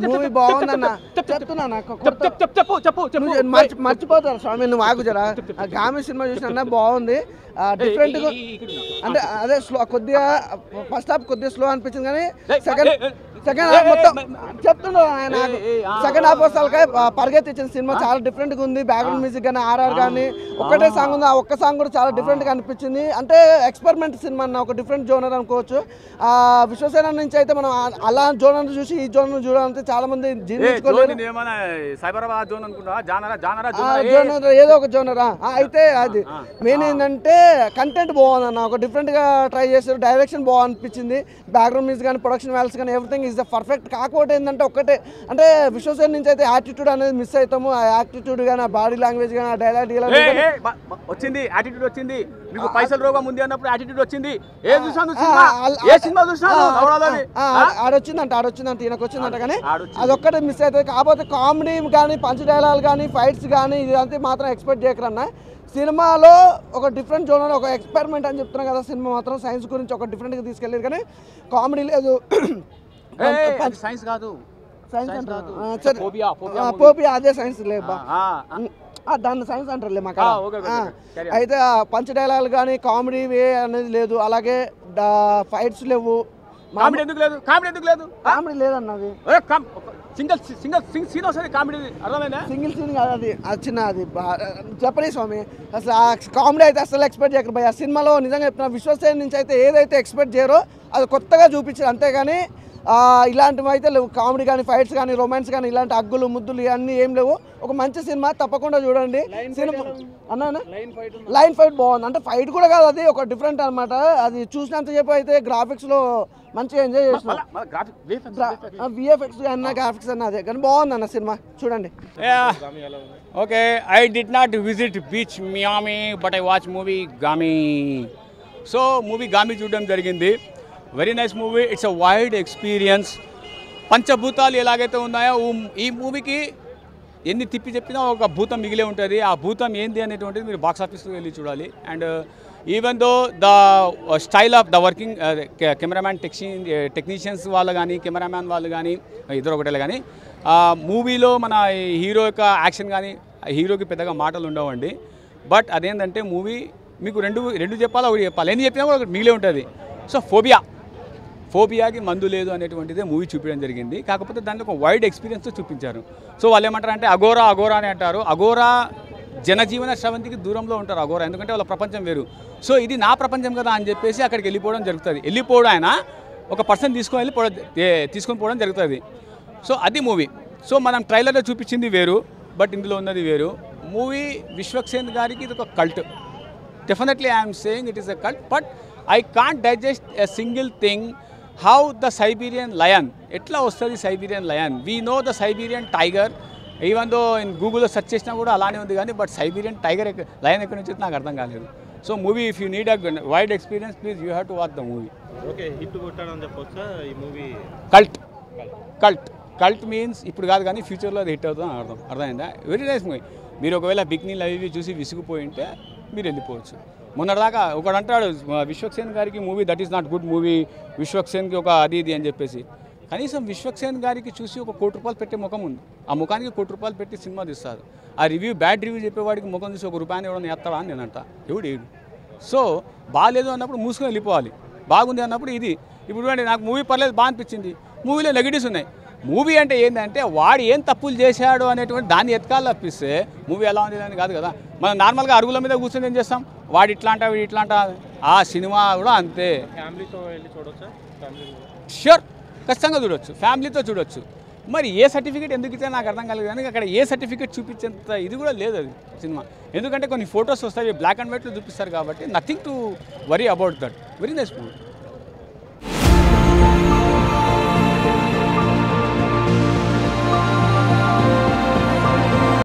movie బాగుందన్న చెప్తున్నా మర్చిపోతారు స్వామి నువ్వు ఆగు జరా గామి సినిమా చూసిన బాగుంది డిఫరెంట్ అంటే అదే స్లో కొద్దిగా ఫస్ట్ హాఫ్ కొద్దిగా స్లో అనిపించింది కానీ సెకండ్ హాఫ్ మొత్తం చెప్తున్నా ఆయన సెకండ్ హాఫ్ వస్తాలకే పరిగెత్తించిన సినిమా చాలా డిఫరెంట్గా ఉంది బ్యాక్గ్రౌండ్ మ్యూజిక్ కానీ ఆర్ఆర్ కానీ ఒక్కటే సాంగ్ ఉంది ఆ ఒక్క సాంగ్ కూడా చాలా డిఫరెంట్గా అనిపించింది అంటే ఎక్స్పెరిమెంట్ సినిమా అన్న ఒక డిఫరెంట్ జోనర్ అనుకోవచ్చు విశ్వసేన నుంచి అయితే మనం అలా జోనర్ చూసి ఈ జోనర్ చూడాలంటే చాలా మంది జీర్ణించుకోలేదు ఏదో ఒక జోనరా అయితే అది మెయిన్ ఏంటంటే కంటెంట్ బాగుంది అన్న ఒక డిఫరెంట్గా ట్రై చేశారు డైరెక్షన్ బాగా అనిపించింది బ్యాక్గ్రౌండ్ మ్యూజిక్ కానీ ప్రొడక్షన్ వాల్యూస్ కానీ ఎవ్రీథింగ్ ఈజ్ ద పర్ఫెక్ట్ కాకపోతే ఏంటంటే ఒకటే అంటే విశ్వసేన నుంచి అయితే యాటిట్యూడ్ అనేది మిస్ అవుతాము ఆ యాటిట్యూడ్ కానీ ఆ బాడీ లాంగ్వేజ్ కానీ ఆ డైలాగ్ వచ్చింది యాటిట్యూడ్ వచ్చింది మీకు పైసలు రోగం ఉంది అన్నప్పుడు యాటిట్యూడ్ వచ్చింది ఆడొచ్చిందంట ఈయనకు వచ్చిందంట కానీ అదొక్కటే మిస్ అవుతుంది కాకపోతే కామెడీ కానీ పంచ్ డైలాగ్ కానీ ఫైట్స్ కానీ ఇదంతా మాత్రం ఎక్స్పెక్ట్ చేయకరన్నా సినిమాలో ఒక డిఫరెంట్ జోనర్ ఒక ఎక్స్పెరిమెంట్ అని చెప్తున్నాం కదా సినిమా మాత్రం సైన్స్ గురించి ఒక డిఫరెంట్గా తీసుకెళ్ళారు కానీ కామెడీ లేదు సైన్స్ కాదు పోపియా అదే సైన్స్ లేబా దాన్ని సైన్స్ అంటారులే మాకు అయితే పంచ్ డైలాగ్ కానీ కామెడీ వే అనేది లేదు అలాగే ఫైట్స్ లేవు కామెడీ లేదన్నది సింగిల్ సీన్ కాదు అది చిన్న అది చెప్పలే స్వామి అసలు కామెడీ అయితే అసలు ఎక్స్పెక్ట్ చేయరు భయ సినిమాలో నిజంగా చెప్తున్నా విశ్వసేన నుంచి అయితే ఏదైతే ఎక్స్పెక్ట్ చేయరో అది కొత్తగా చూపించారు అంతేగాని ఇలాంటివి అయితే లేవు కామెడీ కానీ ఫైట్స్ కానీ రొమాన్స్ కానీ ఇలాంటి అగ్గులు ముద్దులు ఇవన్నీ ఏం లేవు ఒక మంచి సినిమా తప్పకుండా చూడండి సినిమా అన్నా లైన్ ఫైట్ బాగుంది అంటే ఫైట్ కూడా కాదు అది ఒక డిఫరెంట్ అనమాట అది చూసినంత చెప్పు అయితే గ్రాఫిక్స్లో మంచిగా ఎంజాయ్ చేస్తున్నాం విఎఫ్ఎక్స్ అన్న గ్రాఫిక్స్ అన్న అదే కానీ బాగుంది అన్న సినిమా చూడండి okay I did not visit beach Miami but I watch movie Gami so movie Gami చూడడం జరిగింది very nice movie it's a wide experience పంచభూతాలు ఎలాగైతే ఉన్నాయో ఈ మూవీకి ఎన్ని తిప్పి చెప్పినా ఒక భూతం మిగిలే ఉంటుంది ఆ భూతం ఏంది అనేటువంటిది మీరు బాక్స్ ఆఫీస్కి వెళ్ళి చూడాలి and even though the style of the working cameraman technicians వాళ్ళు కానీ కెమెరామ్యాన్ వాళ్ళు కానీ ఇద్దరు ఒకటే కానీ మూవీలో మన హీరో యొక్క యాక్షన్ కానీ హీరోకి పెద్దగా మాటలు ఉండవండి బట్ అదేంటంటే మూవీ మీకు రెండు చెప్పాలి ఒకటి చెప్పాలి ఎన్ని చెప్పినా కూడా ఒకటి మిగిలే ఉంటుంది సో ఫోబియాకి మందు లేదు అనేటువంటిదే మూవీ చూపించడం జరిగింది కాకపోతే దాన్ని ఒక వైడ్ ఎక్స్పీరియన్స్తో చూపించారు సో వాళ్ళు ఏమంటారంటే అఘోరా అని అంటారు అఘోరా జనజీవన స్రవంతికి దూరంలో ఉంటారు అఘోరా ఎందుకంటే వాళ్ళ ప్రపంచం వేరు సో ఇది నా ప్రపంచం కదా అని చెప్పేసి అక్కడికి వెళ్ళిపోవడం జరుగుతుంది వెళ్ళిపోవడం ఆయన ఒక పర్సన్ తీసుకొని పోవడం జరుగుతుంది సో అది మూవీ సో మనం ట్రైలర్లో చూపించింది వేరు బట్ ఇందులో ఉన్నది వేరు మూవీ విశ్వక్సేన్ గారికి ఇది ఒక cult definitely I'm saying it is a cult but I can't digest a single thing how the Siberian lion etla ostadi Siberian lion we know the Siberian tiger even though in Google lo search chesina kuda alane undi gaani but Siberian tiger lion ekkada nunchi naaku ardham kaaledu so movie if you need a wide experience please you have to watch the movie okay hit kottadam cheppocha ee movie cult means ippudu kaadu gaani future lo hit avudam ardhamayinda very nice movie మీరు ఒకవేళ బిగ్నీ live చూసి విసిగిపోయింటే మీరు వెళ్ళిపోవచ్చు మొన్నటిదాకా ఒకడు అంటాడు విశ్వక్సేన్ గారికి movie that is not good movie విశ్వక్సేన్కి ఒక అది ఇది అని చెప్పేసి కనీసం విశ్వక్సేన్ గారికి చూసి ఒక ₹1 కోటి పెట్టే ముఖం ఉంది ఆ ముఖానికి ₹1 కోటి పెట్టి సినిమా తీస్తారు ఆ బ్యాడ్ రివ్యూ చెప్పేవాడికి ముఖం చూసి ₹1 ఇవ్వడం ఎత్తాడా అని నేనంట ఎవడు సో బాగాలేదు అన్నప్పుడు మూసుకొని వెళ్ళిపోవాలి బాగుంది అన్నప్పుడు ఇది ఇప్పుడు నాకు మూవీ పర్లేదు బాగా అనిపించింది మూవీలో నెగిటివ్స్ ఉన్నాయి మూవీ అంటే ఏంటంటే వాడు ఏం తప్పులు చేశాడు అనేటువంటి దాన్ని ఎతకాలి తప్పిస్తే మూవీ ఎలా ఉంది అని కాదు కదా మనం నార్మల్గా అరుగుల మీద కూర్చొని ఏం చేస్తాం వాడు ఇట్లా అంటా వీడు ఇట్లా అంటా ఆ సినిమా కూడా అంతే ఫ్యామిలీతో వెళ్ళి చూడొచ్చా ష్యూర్ ఖచ్చితంగా చూడొచ్చు ఫ్యామిలీతో చూడొచ్చు మరి ఏ సర్టిఫికేట్ ఎందుకు ఇచ్చా నాకు అర్థం కాలేదు కానీ అక్కడ ఏ సర్టిఫికేట్ చూపించేంత ఇది కూడా లేదు అది సినిమా ఎందుకంటే కొన్ని ఫొటోస్ వస్తాయి బ్లాక్ అండ్ వైట్లో చూపిస్తారు కాబట్టి nothing to worry about that very nice movie